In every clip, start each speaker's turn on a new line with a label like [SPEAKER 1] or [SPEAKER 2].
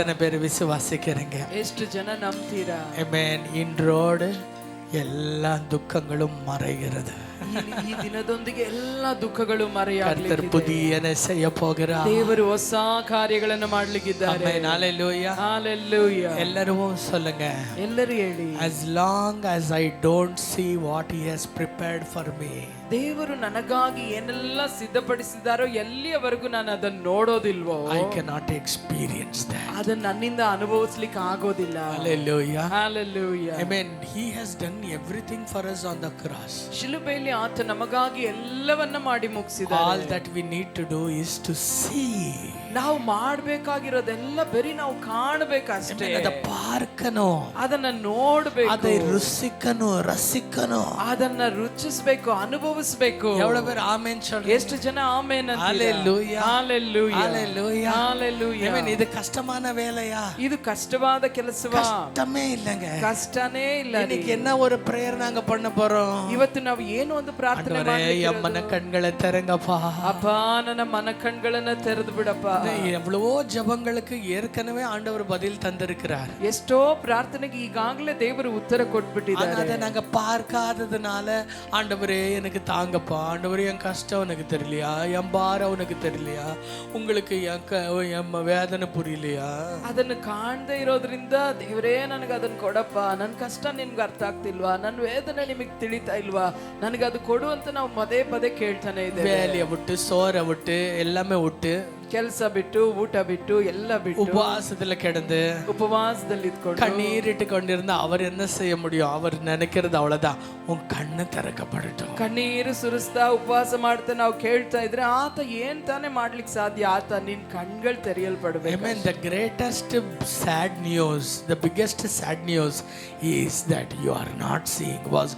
[SPEAKER 1] எத்தனை பேர் விசுவாசிக்கிறீங்க?
[SPEAKER 2] ಎಷ್ಟು ಜನ ನಂಬ್ತೀರಾ?
[SPEAKER 1] ஆமென். இன்றோடு எல்லா துக்கங்களும் மறைகிறது.
[SPEAKER 2] ಈ ದಿನದೊಂದಿಗೆ ಎಲ್ಲ ದುಃಖಗಳು ಮರೆಯಾಗಲಿದೆ.
[SPEAKER 1] கர்த்தர் புதியன செய்ய போகிறார்.
[SPEAKER 2] ದೇವರು ಹೊಸ ಕಾರ್ಯಗಳನ್ನು ಮಾಡಲಿಕ್ಕಿದ್ದಾರೆ.
[SPEAKER 1] ஆமென். ஹalleluya.
[SPEAKER 2] ಹalleluya.
[SPEAKER 1] எல்லாரும் சொல்லுங்க.
[SPEAKER 2] ಎಲ್ಲರೂ ಹೇಳಿ,
[SPEAKER 1] as long as I don't see what he has prepared for me,
[SPEAKER 2] ದೇವರು ನನಗಾಗಿ ಏನೆಲ್ಲ ಸಿದ್ಧಪಡಿಸಿದಾರೋ ಎಲ್ಲಿಯವರೆಗೂ ನಾನು ಅದನ್ನು ನೋಡೋದಿಲ್ವೋ,
[SPEAKER 1] I cannot experience that.
[SPEAKER 2] ಅದನ್ನ ನನ್ನಿಂದ ಅನುಭವಿಸಲಿಕ್ಕೆ ಆಗೋದಿಲ್ಲ.
[SPEAKER 1] Hallelujah.
[SPEAKER 2] Hallelujah.
[SPEAKER 1] Amen. He has done everything for us on the cross.
[SPEAKER 2] ಶಿಲುಬೆಯಲ್ಲಿ ಆತ ನಮಗಾಗಿ ಎಲ್ಲವನ್ನ ಮಾಡಿ ಮುಗಿಸಿದ್ದಾನೆ.
[SPEAKER 1] All that we need to do is to see.
[SPEAKER 2] ನಾವು ಮಾಡಬೇಕಾಗಿರೋದೆಲ್ಲ ಬರೀ ನಾವು ಕಾಣಬೇಕಷ್ಟೇ.
[SPEAKER 1] ಅದ ಪಾರ್ಕನೋ,
[SPEAKER 2] ಅದನ್ನ ನೋಡಬೇಕು,
[SPEAKER 1] அதை ருசிக்கனோ ரசிக்கனோ,
[SPEAKER 2] ಅದನ್ನ ರುಚಿಸಬೇಕು, ಅನುಭವಿಸಬೇಕು.
[SPEAKER 1] எவ்வளவு பேர் ஆமென் சொல்றீங்க?
[SPEAKER 2] ಎಷ್ಟು ಜನ ಆಮೆನ್ ಅಂತೀರಾ?
[SPEAKER 1] Hallelujah.
[SPEAKER 2] Hallelujah.
[SPEAKER 1] Hallelujah.
[SPEAKER 2] Hallelujah.
[SPEAKER 1] Amen. ಇದು ಕಷ್ಟமான வேலையா?
[SPEAKER 2] ಇದು ಕಷ್ಟವಾದ ಕೆಲಸವಾ?
[SPEAKER 1] கஷ்டமே இல்லங்க.
[SPEAKER 2] ಕಷ್ಟನೇ ಇಲ್ಲ.
[SPEAKER 1] இன்னைக்கு என்ன ஒரு பிரேயர் நாங்க பண்ண போறோம்?
[SPEAKER 2] ಇವತ್ತು ನಾವು ಏನು ಒಂದು ಪ್ರಾರ್ಥನೆ
[SPEAKER 1] ஆண்டவரே என் மன கண்களை திறங்கப்பா.
[SPEAKER 2] ಅಪ್ಪ ನನ್ನ ಮನ ಕಣ್ಗಳನ್ನ ತೆರೆದು ಬಿಡಪ್ಪ.
[SPEAKER 1] எவ்வளவோ ஜெபங்களுக்கு ஏற்கனவே ஆண்டவர் பதில் தந்திருக்கிறார்.
[SPEAKER 2] ಎಷ್ಟೋ ಪ್ರಾರ್ಥನೆಗೆ ಈಗಾಗಲೇ ದೇವರು ಉತ್ತರ ಕೊಟ್ಬಿಟ್ಟಿದ್ದಾರೆ.
[SPEAKER 1] அதை நாங்க பார்க்காததுனால ஆண்டவரே எனக்கு தாங்கப்பா, ஆண்டவரே என் கஷ்டம் எனக்கு தெரியலையா, என் பாரம் உனக்கு தெரியலையா, உங்களுக்கு என் வேதனை புரியலையா?
[SPEAKER 2] ಅದನ್ನು ಕಾಣದೇ ಇರೋದ್ರಿಂದ ದೇವರೇ ನನಗೆ ಅದನ್ನ ಕೊಡಪ್ಪ, ನನ್ನ ಕಷ್ಟ ನಿಮ್ಗೆ ಅರ್ಥ ಆಗ್ತಿಲ್ವಾ, ನನ್ನ ವೇದನೆ ನಿಮಗೆ ತಿಳಿತಾ ಇಲ್ವಾ, ನನಗೆ ಅದು ಕೊಡು ಅಂತ ನಾವು ಪದೇ ಪದೇ ಕೇಳ್ತಾನೆ ಇದ್ದೇವೆ.
[SPEAKER 1] வேலையை விட்டு சோறை விட்டு எல்லாமே விட்டு,
[SPEAKER 2] ಕೆಲಸ ಬಿಟ್ಟು ಊಟ ಬಿಟ್ಟು ಎಲ್ಲ ಬಿಟ್ಟು
[SPEAKER 1] உபவாசத்துல கிடந்து
[SPEAKER 2] ಉಪವಾಸದಲ್ಲಿ ಇದ್ಕೊಂಡು
[SPEAKER 1] கண்ணீரிட்டு கொண்டிருந்தா அவர் என்ன செய்ய முடியும்? அவர் நினைக்கிறது அவ்வளவுதான், உன் கண்ணு திறக்கப்படட்டும்.
[SPEAKER 2] ಕಣ್ಣೀರು ಸುರಿಸ್ತಾ ಉಪವಾಸ ಮಾಡ್ತಾ ನಾವು ಕೇಳ್ತಾ ಇದ್ರೆ ಆತ ಏನ್ ತಾನೇ ಮಾಡ್ಲಿಕ್ಕೆ ಸಾಧ್ಯ? ಆತ ನಿನ್ ಕಣ್ಗಳು ತೆರೆಯಲ್ಪಡಬೇಕು.
[SPEAKER 1] Amen. The greatest sad news, the biggest sad news is that you are not seeing what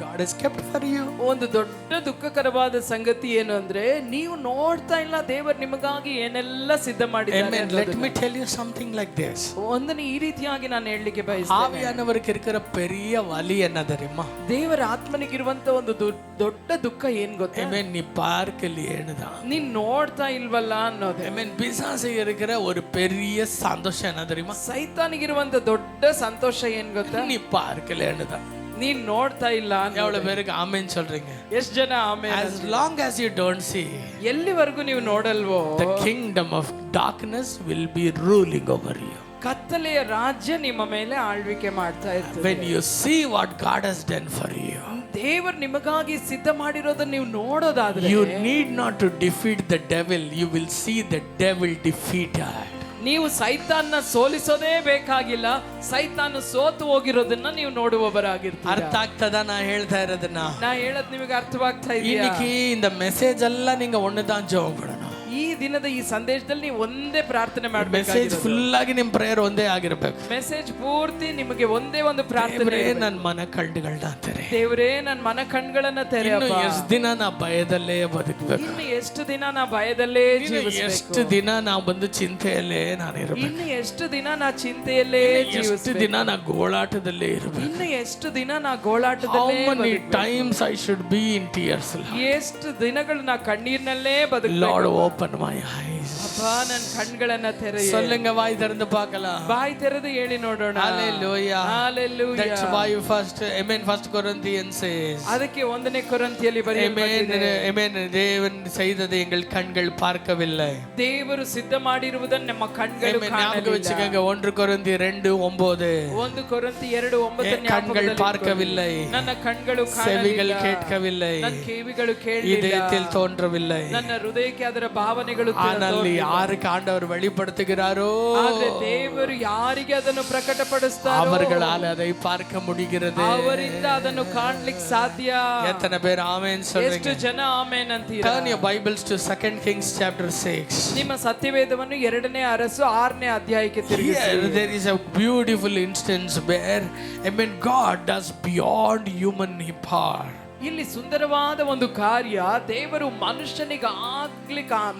[SPEAKER 1] God has kept for you.
[SPEAKER 2] ಒಂದು ದೊಡ್ಡ ದುಃಖಕರವಾದ ಸಂಗತಿ ಏನು ಅಂದ್ರೆ ನೀವು ನೋಡ್ತಾ ಇಲ್ಲ ದೇವರು ನಿಮಗಾಗಿ ಏನೆಲ್ಲ ಸಿದ್ಧ ಮಾಡಿದ್ದಾನೆ.
[SPEAKER 1] Amen. Let me tell you something like this.
[SPEAKER 2] ಒಂದನ್ನು ಈ ರೀತಿಯಾಗಿ ನಾನು ಹೇಳಲಿಕ್ಕೆ ಬಯಸ್ತೇನೆ.
[SPEAKER 1] ஆவியானவருக்கு இருக்கிற பெரிய வலி என்ன தெரியுமா?
[SPEAKER 2] ದೇವರ ಆತ್ಮನಿಗಿರುವಂತ ಒಂದು ದೊಡ್ಡ ದುಃಖ ಏನ್ ಗೊತ್ತಾ?
[SPEAKER 1] Amen. நீ பார்க்கலையேனுதான்.
[SPEAKER 2] ನೀನ್ ನೋಡ್ತಾ ಇಲ್ವಲ್ಲ ಅನ್ನೋದು.
[SPEAKER 1] Amen. பிசாசு இருக்கிற ஒரு பெரிய சந்தோஷம் என்ன தெரியுமா?
[SPEAKER 2] ಸೈತಾನಿಗಿರುವಂತ ದೊಡ್ಡ ಸಂತೋಷ ಏನ್ ಗೊತ್ತಾ?
[SPEAKER 1] நீ பார்க்கலையேனுதான்.
[SPEAKER 2] ನೀನ್ ನೋಡ್ತಾ ಇಲ್ಲ.
[SPEAKER 1] எவ்வளவு பேருக்கு ஆமென் சொல்றீங்க?
[SPEAKER 2] ಎಷ್ಟು ಜನ ಆಮೇಲೆ?
[SPEAKER 1] As long as you don't see,
[SPEAKER 2] ಎಲ್ಲಿವರೆಗೂ ನೀವು ನೋಡಲ್ವೋ,
[SPEAKER 1] the kingdom of darkness will be ruling over you.
[SPEAKER 2] ಕತ್ತಲೆಯ ರಾಜ್ಯ ನಿಮ್ಮ ಮೇಲೆ ಆಳ್ವಿಕೆ ಮಾಡ್ತಾ ಇರ್ತದೆ.
[SPEAKER 1] When you see what God has done for you,
[SPEAKER 2] ದೇವರು ನಿಮಗಾಗಿ ಸಿದ್ಧ ಮಾಡಿರೋದನ್ನ ನೀವು ನೋಡೋದಾದ್ರೆ,
[SPEAKER 1] you need not to defeat the devil, you will see the devil defeated.
[SPEAKER 2] ನೀವು ಸೈತಾನ್ನ ಸೋಲಿಸೋದೇ ಬೇಕಾಗಿಲ್ಲ, ಸೈತಾನ ಸೋತು ಹೋಗಿರೋದನ್ನ ನೀವು ನೋಡುವವರಾಗಿರ್ತೀರಿ.
[SPEAKER 1] ಅರ್ಥ ಆಗ್ತದ ನಾ ಹೇಳ್ತಾ ಇರೋದನ್ನ?
[SPEAKER 2] ನಾ ಹೇಳೋದು ನಿಮಗೆ ಅರ್ಥವಾಗ್ತಾ ಇದೆಯಾ?
[SPEAKER 1] இன்னைக்கு இந்த மெசேஜ் எல்லாம் நீங்க ஒண்ணுதான் ஜெபம் பண்ணணும்.
[SPEAKER 2] ಈ ದಿನದ ಈ ಸಂದೇಶದಲ್ಲಿ ನೀವು ಒಂದೇ ಪ್ರಾರ್ಥನೆ ಮಾಡಬೇಕು.
[SPEAKER 1] ಮೆಸೇಜ್ ಫುಲ್ ಆಗಿ ನಿಮ್ಮ ಪ್ರೇಯರ್ ಒಂದೇ ಆಗಿರಬೇಕು.
[SPEAKER 2] ಮೆಸೇಜ್ ಪೂರ್ತಿ ನಿಮಗೆ ಒಂದೇ ಒಂದು ಪ್ರಾರ್ಥನೆ.
[SPEAKER 1] ದೇವರೇ ನನ್ನ ಮನ ಕಣ್ಣುಗಳನ್ನ ತೆರೆ.
[SPEAKER 2] ದೇವರೇ ನನ್ನ ಮನ ಕಣ್ಣುಗಳನ್ನ ತೆರೆಯಪ್ಪ.
[SPEAKER 1] ಇನ್ನು ಎಷ್ಟು ದಿನ ನಾ ಭಯದಲ್ಲೇ ಬದುಕಬೇಕು?
[SPEAKER 2] ಇನ್ನು ಎಷ್ಟು ದಿನ ನಾ ಭಯದಲ್ಲೇ ಜೀವಿಸಬೇಕು?
[SPEAKER 1] ಎಷ್ಟು ದಿನ ನಾ ಬಂದು ಚಿಂತೆಯಲ್ಲೇ ನಾನು ಇರಬೇಕು?
[SPEAKER 2] ಇನ್ನು ಎಷ್ಟು ದಿನ ನಾ ಚಿಂತೆಯಲ್ಲೇ ಜೀವಿಸಬೇಕು?
[SPEAKER 1] ಎಷ್ಟು ದಿನ ನಾ ಗೋಳಾಟದಲ್ಲೇ ಇರಬೇಕು?
[SPEAKER 2] ಇನ್ನು ಎಷ್ಟು ದಿನ ನಾ ಗೋಳಾಟದಲ್ಲೇ
[SPEAKER 1] How many times I should be in tears?
[SPEAKER 2] ಎಷ್ಟು ದಿನಗಳು ನಾ ಕಣ್ಣೀರಿನಲ್ಲೇ ಬದುಕಬೇಕು?
[SPEAKER 1] Lord, open my eyes.
[SPEAKER 2] ಅಪ್ಪ ನನ್ನ ಕಣ್ಣುಗಳನ್ನ ತೆರೆಯಿ.
[SPEAKER 1] சொல்லுங்க, வாய் திறந்து பார்க்கலாம்.
[SPEAKER 2] ಬಾಯಿ ತೆರೆದು ಹೇಳಿ ನೋಡೋಣ.
[SPEAKER 1] Hallelujah.
[SPEAKER 2] Hallelujah.
[SPEAKER 1] That's why first, amen, first Corinthians says,
[SPEAKER 2] ಅದಕ್ಕೆ 1ನೇ ಕೊರಿಂಥಿಯಲ್ಲಿ ಬರೆಯಲ್ಪಟ್ಟಿದೆ,
[SPEAKER 1] amen, தேவன் செய்ததை எங்கள் கண்கள் பார்க்கவில்லை.
[SPEAKER 2] ದೇವರು ಸಿದ್ಧ ಮಾಡಿರುವುದನ್ನು ನಮ್ಮ ಕಣ್ಗಳು
[SPEAKER 1] ஞாபகம் வச்சுக்கங்க. 1 கொரிந்தியர் 2:9.
[SPEAKER 2] 1 ಕೊರಿಂಥಿ 2:9
[SPEAKER 1] கண்கள் பார்க்கவில்லை,
[SPEAKER 2] ನನ್ನ ಕಣ್ಗಳು
[SPEAKER 1] செவிகள் கேட்கவில்லை,
[SPEAKER 2] ನನ್ನ ಕಿವಿಗಳು ಕೇಳಲಿಲ್ಲ,
[SPEAKER 1] இதயத்தில் தோன்றவில்லை.
[SPEAKER 2] ನನ್ನ ಹೃದಯಕ್ಕೆ ಅದರ ಭಾವನೆಗಳು
[SPEAKER 1] ஆனால் யாருக்கு ஆண்டவர் வெளிப்படுத்துகிறாரோ,
[SPEAKER 2] ಆದರೆ ದೇವರು ಯಾರಿಗೆ ಅದನ್ನು ಪ್ರಕಟಪಡಿಸ್ತಾರೋ
[SPEAKER 1] அவர்களால் அதை பார்க்க முடிகிறது.
[SPEAKER 2] ಅವರಿಂದ ಅದನ್ನು ಕಾಣಲಿಕ್ಕೆ ಸಾಧ್ಯ.
[SPEAKER 1] எத்தனை பேர் ஆமென் சொல்றீங்க?
[SPEAKER 2] ಎಷ್ಟು ಜನ ಆಮೆನ್ ಅಂತೀರಾ?
[SPEAKER 1] Turn your Bibles to 2 Kings chapter 6.
[SPEAKER 2] ನಿಮ್ಮ ಸತ್ಯವೇದವನ್ನು 2ನೇ ಅರಸು 6ನೇ ಅಧ್ಯಾಯಕ್ಕೆ ತಿರುಗಿಸಿ.
[SPEAKER 1] Here there is a beautiful instance where, I mean, God does beyond human power.
[SPEAKER 2] ಇಲ್ಲಿ ಸುಂದರವಾದ ಒಂದು ಕಾರ್ಯ, ದೇವರು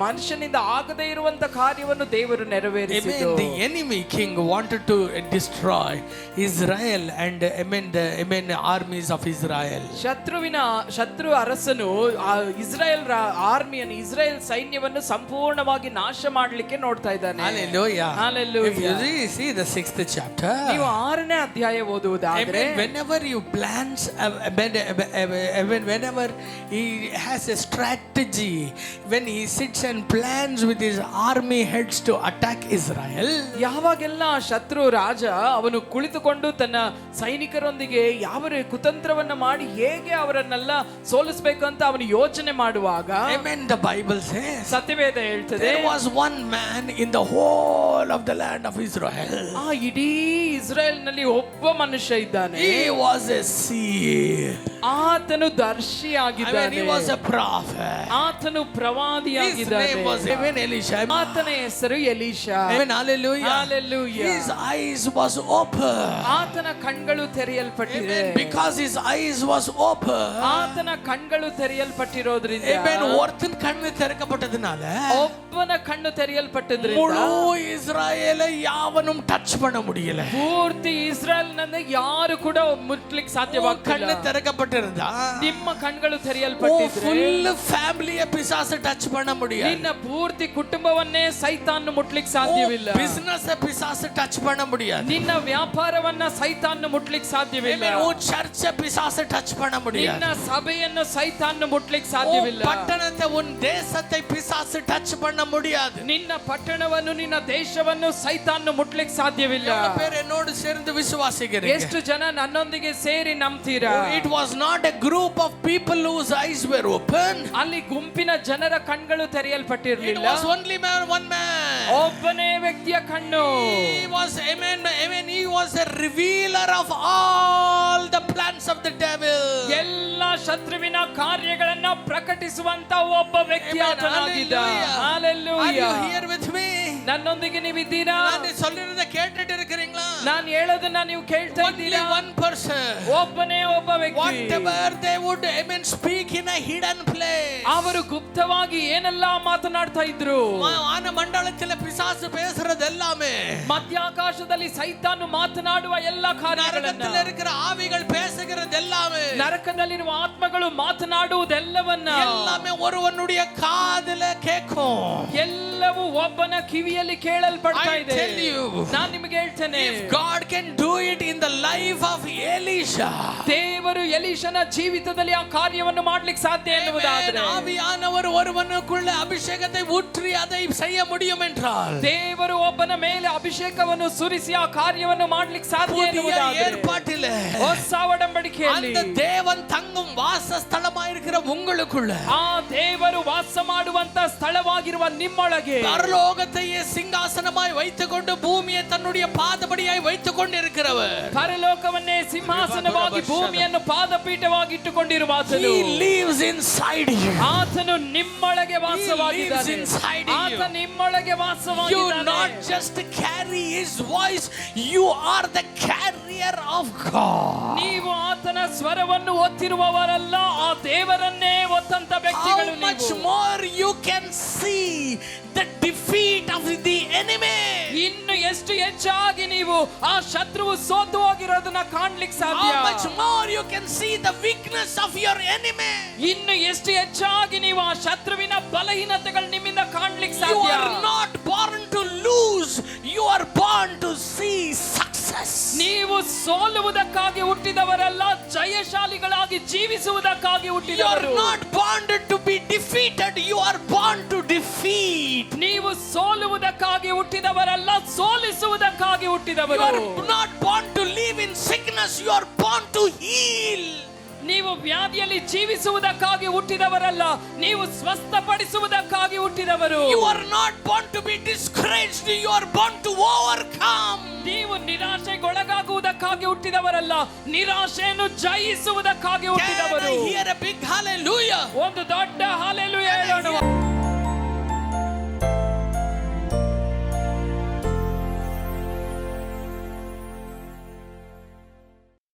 [SPEAKER 2] ಮನುಷ್ಯನಿಂದ ಆಗದೇ ಇರುವಂತ ಕಾರ್ಯವನ್ನು ದೇವರು ನೆರವೇರಿಸಿದರು.
[SPEAKER 1] The enemy king wanted to destroy Israel and the armies of Israel.
[SPEAKER 2] ಶತ್ರು ಅರಸನು ಇಸ್ರಾಯೇಲ್ ಆರ್ಮಿಯನ್ನು, ಇಸ್ರಾಯೇಲ್ ಸೈನ್ಯವನ್ನು ಸಂಪೂರ್ಣವಾಗಿ ನಾಶ ಮಾಡಲಿಕ್ಕೆ ನೋಡ್ತಾ ಇದ್ದಾನೆ.
[SPEAKER 1] Hallelujah.
[SPEAKER 2] Hallelujah.
[SPEAKER 1] If you see the 6th chapter,
[SPEAKER 2] ನೀವು 6ನೇ ಅಧ್ಯಾಯ ಓದುವುದಾದ್ರೆ,
[SPEAKER 1] whenever you plans, whenever he has a strategy, when he sits and plans with his army heads to attack Israel,
[SPEAKER 2] ಯಾವಾಗೆಲ್ಲ ಶತ್ರು ರಾಜ ಅವನು ಕುಳಿತುಕೊಂಡು ತನ್ನ ಸೈನಿಕರೊಂದಿಗೆ ಯಾವ ಕುತಂತ್ರವನ್ನ ಮಾಡಿ ಹೇಗೆ ಅವರನ್ನೆಲ್ಲ ಸೋಲಿಸಬೇಕು ಅಂತ ಅವನು ಯೋಚನೆ ಮಾಡುವಾಗ,
[SPEAKER 1] the Bible says,
[SPEAKER 2] ಸತ್ಯವೇದ ಹೇಳ್ತದೆ,
[SPEAKER 1] there was one man in the whole of the land of Israel.
[SPEAKER 2] ಆ ಇಡೀ ಇಸ್ರಾಯೇಲ್ ನಲ್ಲಿ ಒಬ್ಬ ಮನುಷ್ಯ ಇದ್ದಾನೆ.
[SPEAKER 1] He was a seer.
[SPEAKER 2] ಆತನು ದರ್ಶಿಯಾಗಿದ್ದಾನೆ.
[SPEAKER 1] He was a prophet.
[SPEAKER 2] ಆತನು ಪ್ರವಾದಿಯಾಗಿದ್ದಾನೆ.
[SPEAKER 1] His name was Elisha.
[SPEAKER 2] ಆತನ ಹೆಸರು Elishah.
[SPEAKER 1] Hallelujah.
[SPEAKER 2] Hallelujah.
[SPEAKER 1] His eyes was open.
[SPEAKER 2] ಆತನ ಕಣ್ಗಳು ತೆರೆಯಲ್ಪಟ್ಟಿವೆ.
[SPEAKER 1] Because his eyes was open.
[SPEAKER 2] ಆತನ ಕಣ್ಗಳು ತೆರೆಯಲ್ಪಟ್ಟಿರೋದ್ರಿಂದ,
[SPEAKER 1] ஒருத்தன் கண்ணு திறக்கப்பட்டதுனால,
[SPEAKER 2] ಒಬ್ಬನ ಕಣ್ಣು ತೆರೆಯಲ್ಪಟ್ಟದ್ರಿಂದ
[SPEAKER 1] முழு இஸ்ரவேலை யாவனும் டச் பண்ண முடியல.
[SPEAKER 2] ಪೂರ್ತಿ ಇಸ್ರಾಯೇಲ್ ನನ್ನ ಯಾರು ಕೂಡ ಮುಟ್ಲಿಕ್ಕೆ ಸಾಧ್ಯವಾಗ್ತಿಲ್ಲ.
[SPEAKER 1] ಕಣ್ಣು ತೆರೆக்கப்பட்டிருந்தா,
[SPEAKER 2] ನಿಮ್ಮ ಕಣ್ಗಳು ತೆರೆಯಲ್ಪಟ್ಟಿದ್ರೆ
[SPEAKER 1] ಫುಲ್ ಫ್ಯಾಮಿಲಿಯ ಪಿಸಾಸು ಟಚ್ பண்ண முடியாது.
[SPEAKER 2] ನಿನ್ನ ಪೂರ್ತಿ ಕುಟುಂಬವನ್ನೇ ಸೈತಾನ್ ಮುಟ್ಲಿಕ್ಕೆ ಸಾಧ್ಯವಿಲ್ಲ.
[SPEAKER 1] ಬಿಸಿನೆಸ್ ಪಿಸಾಸು ಟಚ್ பண்ண முடியாது.
[SPEAKER 2] ನಿನ್ನ ವ್ಯಾಪಾರವನ್ನ ಸೈತಾನ್ ಮುಟ್ಲಿಕ್ಕೆ ಸಾಧ್ಯವಿಲ್ಲ.
[SPEAKER 1] ಚರ್ಚ್ ಪಿಸಾಸು ಟಚ್ பண்ண முடியாது.
[SPEAKER 2] ನಿನ್ನ ಸಭೆಯನ್ನು ಸೈತಾನ್ ಮುಟ್ಲಿಕ್ಕೆ ಸಾಧ್ಯವಿಲ್ಲ.
[SPEAKER 1] ಪಟ್ಟಣத்தை உன் தேசத்தை பிசாசு டச் பண்ண முடியாது.
[SPEAKER 2] ನಿನ್ನ ಪಟ್ಟಣವನ್ನು, ನಿನ್ನ ದೇಶವನ್ನು ಸೈತಾನ್ ಮುಟ್ಲಿಕ್ಕೆ ಸಾಧ್ಯವಿಲ್ಲ.
[SPEAKER 1] பேர் என்னோடு சேர்ந்து விசுவாசிக்கிறீங்க?
[SPEAKER 2] ಎಷ್ಟು ಜನ ನನ್ನೊಂದಿಗೆ ಸೇರಿ ನಂಬ್ತೀರಾ?
[SPEAKER 1] It was not a group of people whose eyes were open.
[SPEAKER 2] ಅಲ್ಲಿ ಗುಂಪಿನ ಜನರ ಕಣ್ಗಳು ತೆರೆಯಲ್ಪಟ್ಟಿರಲಿಲ್ಲ.
[SPEAKER 1] It was only one man.
[SPEAKER 2] ಒಬ್ಬನೇ ವ್ಯಕ್ತಿಯ ಕಣ್ಣು.
[SPEAKER 1] He was he was a revealer of all the plans of the devil.
[SPEAKER 2] ಎಲ್ಲ ಶತ್ರುವಿನ ಕಾರ್ಯಗಳನ್ನು ಪ್ರಕಟಿಸುವಂತ ಒಬ್ಬ ವ್ಯಕ್ತಿ ಆತನಾಗಿದ್ದ.
[SPEAKER 1] Hallelujah. Are you here with me?
[SPEAKER 2] ನನ್ನೊಂದಿಗೆ ನೀವಿದ್ದೀರಾ?
[SPEAKER 1] ನಾನು சொல்றத ಕೇಳ್ತಿட்டு இருக்கீங்களா?
[SPEAKER 2] ನಾನು ಹೇಳೋದನ್ನ ನೀವು ಕೇಳ್ತಾ ಇದ್ದೀರಾ?
[SPEAKER 1] One person.
[SPEAKER 2] ಒಬ್ಬನೇ ಒಬ್ಬ ವ್ಯಕ್ತಿ.
[SPEAKER 1] Whatever they would speak in a hidden place.
[SPEAKER 2] ಅವರು ಗುಪ್ತವಾಗಿ ಏನೆಲ್ಲ ಮಾತನಾಡ್ತಾ ಇದ್ರು.
[SPEAKER 1] ವಾನ ಮಂಡಲದಲ್ಲಿ ಪಿಸಾಸು பேசுறது எல்லாமே,
[SPEAKER 2] ಮಧ್ಯಾಕಾಶದಲ್ಲಿ ಸೈತಾನು ಮಾತನಾಡುವ ಎಲ್ಲ ಕಾರ್ಯಗಳನ್ನು,
[SPEAKER 1] ನರಕದಲ್ಲಿ இருக்கிற ಆವಿಗಳು பேசுகிறது எல்லாமே,
[SPEAKER 2] ನರಕದಲ್ಲಿರುವ ಆತ್ಮಗಳು ಮಾತನಾಡುವುದೆಲ್ಲವನ್ನ
[SPEAKER 1] எல்லாமே ஒருவனுடைய காதுல கேட்கும்.
[SPEAKER 2] ಎಲ್ಲವೂ ಒಬ್ಬನ ಕಿವಿಯಲ್ಲಿ ಕೇಳಲ್ಪಡ್ತಾ ಇದೆ. ನಾನು ನಿಮಗೆ ಹೇಳ್ತೇನೆ,
[SPEAKER 1] if God can do it in the life of Elisha,
[SPEAKER 2] ದೇವರು ಎಲೀಷನ ಜೀವಿತದಲ್ಲಿ ಆ ಕಾರ್ಯವನ್ನು ಮಾಡಲಿಕ್ಕೆ ಸಾಧ್ಯ ಎನ್ನುವುದಾದರೆ,
[SPEAKER 1] ஆவியானவர் ஒருவனுக்குள்ள அபிஷேகத்தை ஊற்றி அதை செய்ய முடியும் என்றால்,
[SPEAKER 2] ದೇವರು ಒಬ್ಬನ ಮೇಲೆ ಅಭಿಷೇಕವನ್ನು ಸುರಿಸಿ ಆ ಕಾರ್ಯವನ್ನು ಮಾಡಲಿಕ್ಕೆ ಸಾಧ್ಯ ಎನ್ನುವುದಾದರೆ,
[SPEAKER 1] ஏற்பாட்டிலே
[SPEAKER 2] ಹೊಸ ಒಡಂಬಡಿಕೆಯಲ್ಲಿ
[SPEAKER 1] அந்த தேவன் தங்கும் வாசஸ்தலமாய் இருக்கிற உங்களுக்குள்ள,
[SPEAKER 2] ಆ ದೇವರು ವಾಸ ಮಾಡುವಂತ ಸ್ಥಳವಾಗಿರುವ ನಿಮ್ಮೊಳಗೆ,
[SPEAKER 1] பரலோகத்தையே சிங்காசனமாய் வைத்துக்கொண்டு பூமியை தன்னுடைய பாதபடியாய் வைத்துக்கொண்டு இருக்கிறவர்,
[SPEAKER 2] ಪರಲೋಕವನ್ನೇ ಸಿಂಹಾಸನವಾಗಿ ಭೂಮಿಯನ್ನು ಪಾದಪೀಠವಾಗಿ ಇಟ್ಟುಕೊಂಡಿರುವ ಆತನು,
[SPEAKER 1] he lives inside you.
[SPEAKER 2] ಆತನು ನಿಮ್ಮೊಳಗೆ ವಾಸವಾಗಿದ್ದಾನೆ. ಆತ ನಿಮ್ಮೊಳಗೆ ವಾಸವಾಗಿದ್ದಾನೆ.
[SPEAKER 1] You not just carry his voice, you are the carrier of God.
[SPEAKER 2] ನೀವು ಆತನ ಸ್ವರವನ್ನು ಒತ್ತಿರುವವರಲ್ಲ, ಆ ದೇವರನ್ನೇ ಒತ್ತಂತ ವ್ಯಕ್ತಿಗಳು.
[SPEAKER 1] How much more you can see the defeat of the enemy.
[SPEAKER 2] ಇನ್ನು ಎಷ್ಟು ಹೆಚ್ಚಾಗಿ ನೀವು ಆ ಶತ್ರುವು ಸೋತು ಹೋಗಿರೋದನ್ನ ಕಾಣ್ಲಿಕ್ಕೆ ಸಾಧ್ಯ.
[SPEAKER 1] How much more you can see the weakness of your enemy.
[SPEAKER 2] ಇನ್ನು ಎಷ್ಟು ಹೆಚ್ಚಾಗಿ ನೀವು ಆ ಶತ್ರುವಿನ ಬಲಹೀನತೆಗಳು ನಿಮ್ಮಿಂದ ಕಾಣ್ಲಿಕ್ಕೆ ಸಾಧ್ಯ.
[SPEAKER 1] You are not born to lose, you are born to see success.
[SPEAKER 2] ನೀವು ಸೋಲುವುದಕ್ಕಾಗಿ ಹುಟ್ಟಿದವರಲ್ಲ, ಜಯಶಾಲಿಗಳಾಗಿ ಜೀವಿಸುವುದಕ್ಕಾಗಿ ಹುಟ್ಟಿದವರು.
[SPEAKER 1] You are not born to be defeated, you are born to defeat.
[SPEAKER 2] ನೀವು ಸೋಲುವುದಕ್ಕಾಗಿ ಹುಟ್ಟಿದವರಲ್ಲ, ಸೋಲಿಸುವುದಕ್ಕಾಗಿ ಹುಟ್ಟಿದವರು.
[SPEAKER 1] You are not born to live in sickness, you are born to heal.
[SPEAKER 2] ನೀವು ವ್ಯಾಧಿಯಲ್ಲಿ ಜೀವಿಸುವುದಕ್ಕಾಗಿ ಹುಟ್ಟಿದವರಲ್ಲ, ನೀವು ಸ್ವಸ್ಥಪಡಿಸುವುದಕ್ಕಾಗಿ ಹುಟ್ಟಿದವರು.
[SPEAKER 1] You are not born to be discouraged, you are born to overcome.
[SPEAKER 2] ನೀವು ನಿರಾಶೆಗೊಳಗಾಗುವುದಕ್ಕಾಗಿ ಹುಟ್ಟಿದವರಲ್ಲ, ನಿರಾಶೆಯನ್ನು ಜಯಿಸುವುದಕ್ಕಾಗಿ ಹುಟ್ಟಿದವರು.
[SPEAKER 1] Can I hear a big hallelujah?